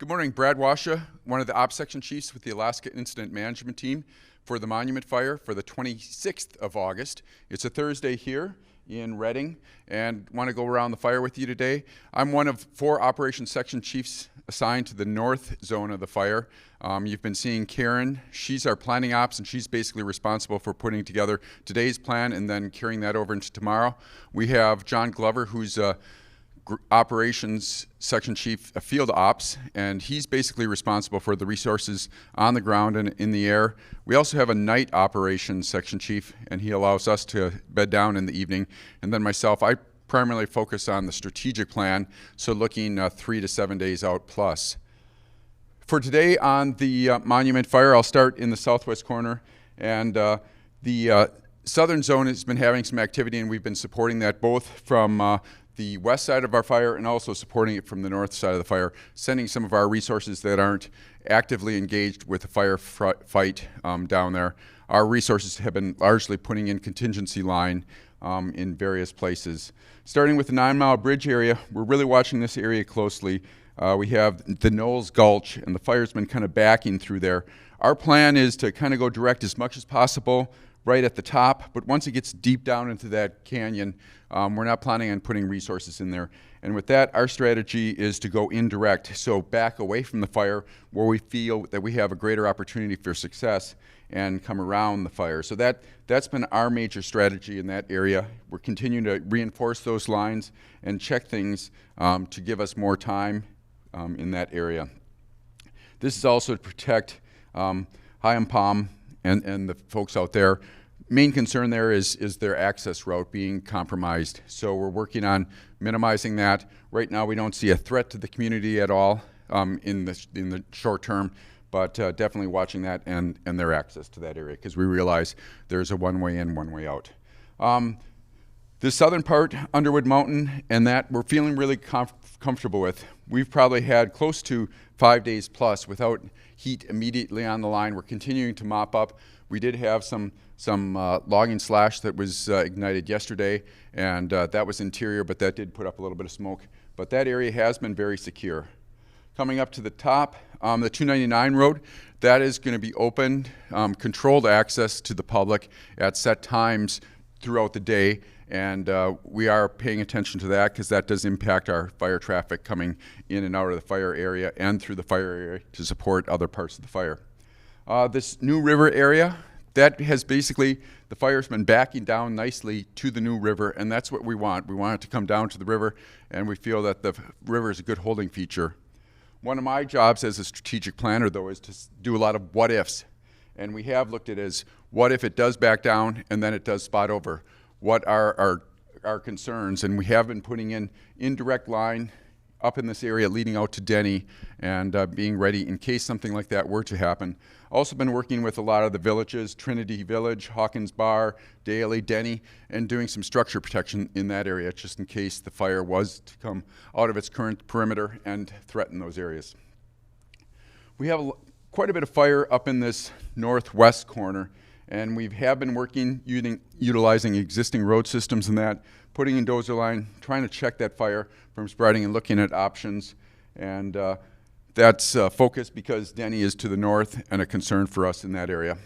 Good morning, Brad Washa, one of the Ops Section Chiefs with the Alaska Incident Management Team for the Monument Fire for the 26th of August. It's a Thursday here in Redding, and want to go around the fire with you today. I'm one of 4 Operations Section Chiefs assigned to the north zone of the fire. You've been seeing Karen. She's our planning ops, and she's basically responsible for putting together today's plan and then carrying that over into tomorrow. We have John Glover, who's Operations Section Chief Field Ops, and he's basically responsible for the resources on the ground and in the air. We also have a night Operations Section Chief, and he allows us to bed down in the evening. And then myself, I primarily focus on the strategic plan, so looking 3 to 7 days out plus. For today on the Monument Fire, I'll start in the southwest corner, and the southern zone has been having some activity, and we've been supporting that both from the west side of our fire and also supporting it from the north side of the fire, sending some of our resources that aren't actively engaged with the fight down there. Our resources have been largely putting in contingency line in various places. Starting with the 9 Mile Bridge area, we're really watching this area closely. We have the Knowles Gulch, and the fire's been kind of backing through there. Our plan is to kind of go direct as much as possible right at the top, but once it gets deep down into that canyon, we're not planning on putting resources in there. And with that, our strategy is to go indirect, so back away from the fire where we feel that we have a greater opportunity for success and come around the fire. So that's been our major strategy in that area. We're continuing to reinforce those lines and check things to give us more time in that area. This is also to protect High Palm and the folks out there. Main concern there is their access route being compromised. So we're working on minimizing that. Right now we don't see a threat to the community at all in the short term, but definitely watching that and their access to that area, because we realize there's a one-way in, one-way out. The southern part, Underwood Mountain, and that we're feeling really comfortable with. We've probably had close to 5 days plus without heat immediately on the line. We're continuing to mop up. We did have some logging slash that was ignited yesterday, and that was interior, but that did put up a little bit of smoke. But that area has been very secure. Coming up to the top, the 299 road, that is going to be opened, controlled access to the public at set times throughout the day, and we are paying attention to that because that does impact our fire traffic coming in and out of the fire area and through the fire area to support other parts of the fire. This New River area, that has basically, the fire's been backing down nicely to the New River, and that's what we want. We want it to come down to the river, and we feel that the river is a good holding feature. One of my jobs as a strategic planner, though, is to do a lot of what ifs. And we have looked at it as, what if it does back down and then it does spot over? What are our concerns? And we have been putting in indirect line up in this area leading out to Denny and being ready in case something like that were to happen. Also been working with a lot of the villages, Trinity Village, Hawkins Bar, Daly, Denny, and doing some structure protection in that area just in case the fire was to come out of its current perimeter and threaten those areas. We have quite a bit of fire up in this northwest corner, and we have been working utilizing existing road systems and that, putting in dozer line, trying to check that fire from spreading and looking at options. And that's focused because Denny is to the north and a concern for us in that area.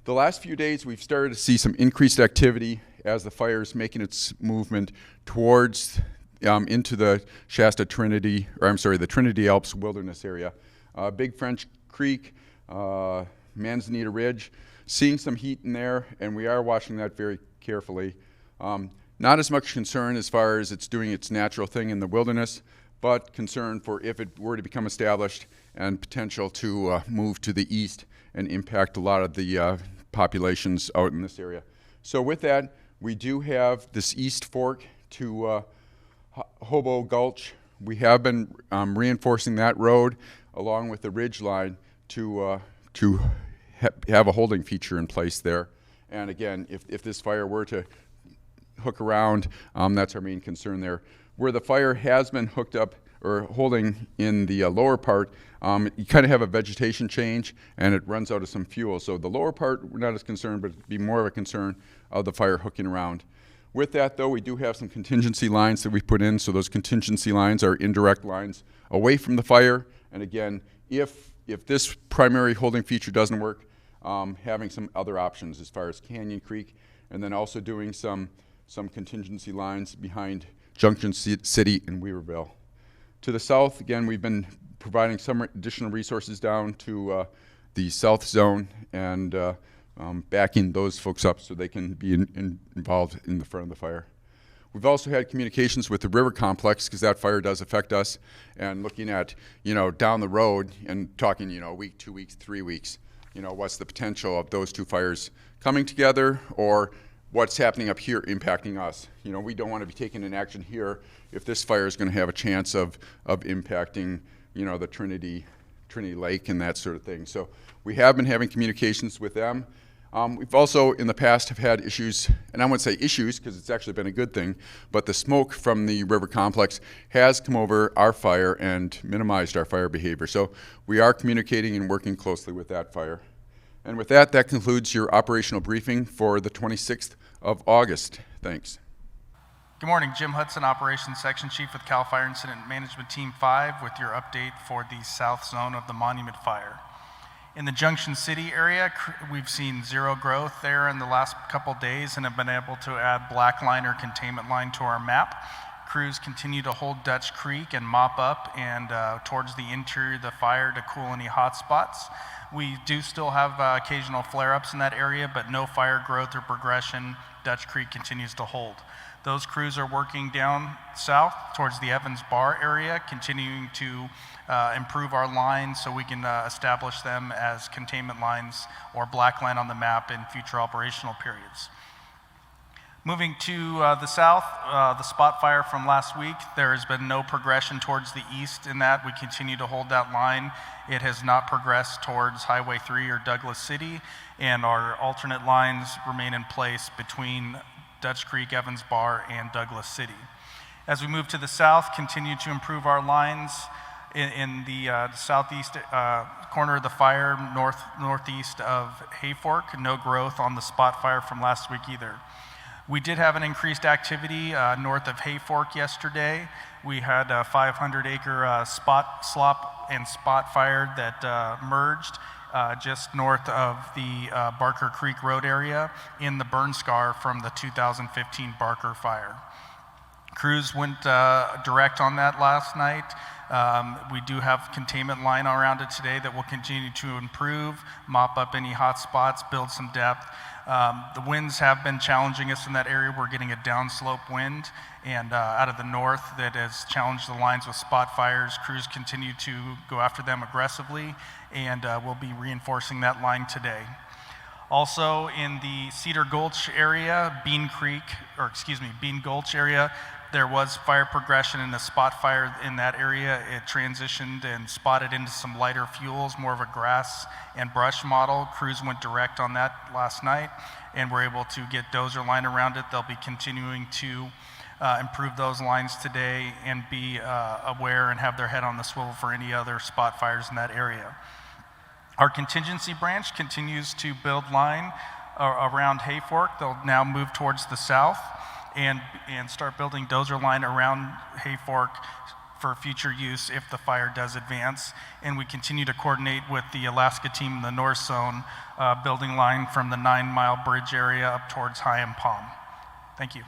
The last few days we've started to see some increased activity as the fire is making its movement towards into the Shasta Trinity, or I'm sorry, the Trinity Alps Wilderness area. Big French Creek, Manzanita Ridge, seeing some heat in there, and we are watching that very carefully. Not as much concern as far as it's doing its natural thing in the wilderness, but concern for if it were to become established and potential to move to the east and impact a lot of the populations out in this area. So with that, we do have this east fork to Hobo Gulch. We have been reinforcing that road along with the ridge line to have a holding feature in place there. And again, if this fire were to hook around, that's our main concern there. Where the fire has been hooked up or holding in the lower part, you kind of have a vegetation change and it runs out of some fuel. So the lower part, we're not as concerned, but it'd be more of a concern of the fire hooking around. With that, though, we do have some contingency lines that we put in. So those contingency lines are indirect lines away from the fire And again, if this primary holding feature doesn't work, having some other options as far as Canyon Creek, and then also doing some contingency lines behind Junction City and Weaverville. To the south, again, we've been providing some additional resources down to the south zone and backing those folks up so they can be involved in the front of the fire. We've also had communications with the river complex because that fire does affect us, and looking at, down the road and talking, a week, 2 weeks, 3 weeks, what's the potential of those two fires coming together, or what's happening up here impacting us. We don't want to be taking an action here if this fire is going to have a chance of impacting, the Trinity Lake and that sort of thing. So we have been having communications with them. We've also in the past have had issues, and I wouldn't say issues because it's actually been a good thing, but the smoke from the river complex has come over our fire and minimized our fire behavior. So we are communicating and working closely with that fire. And with that, that concludes your operational briefing for the 26th of August. Thanks. Good morning, Jim Hudson, Operations Section Chief with CAL FIRE Incident Management Team 5 with your update for the south zone of the Monument Fire. In the Junction City area, we've seen zero growth there in the last couple days and have been able to add black line or containment line to our map. Crews continue to hold Dutch Creek and mop up and towards the interior of the fire to cool any hot spots. We do still have occasional flare-ups in that area, but no fire growth or progression. Dutch Creek continues to hold. Those crews are working down south towards the Evans Bar area, continuing to improve our lines so we can establish them as containment lines or black line on the map in future operational periods. Moving to the south, the spot fire from last week, there has been no progression towards the east in that. We continue to hold that line. It has not progressed towards Highway 3 or Douglas City, and our alternate lines remain in place between Dutch Creek, Evans Bar, and Douglas City. As we move to the south, continue to improve our lines in the southeast corner of the fire, northeast of Hayfork. No growth on the spot fire from last week either. We did have an increased activity north of Hayfork yesterday. We had a 500-acre slop and spot fire that merged just north of the Barker Creek Road area in the burn scar from the 2015 Barker fire. Crews went direct on that last night. We do have containment line around it today that will continue to improve, mop up any hot spots, build some depth. The winds have been challenging us in that area. We're getting a downslope wind and out of the north that has challenged the lines with spot fires. Crews continue to go after them aggressively, and we'll be reinforcing that line today. Also in the Cedar Gulch area, Bean Gulch area, there was fire progression in the spot fire in that area. It transitioned and spotted into some lighter fuels, more of a grass and brush model. Crews went direct on that last night and were able to get dozer line around it. They'll be continuing to improve those lines today and be aware and have their head on the swivel for any other spot fires in that area. Our contingency branch continues to build line around Hayfork. They'll now move towards the south and start building dozer line around Hayfork for future use if the fire does advance. And we continue to coordinate with the Alaska team in the north zone, building line from the 9 Mile Bridge area up towards High and Palm. Thank you.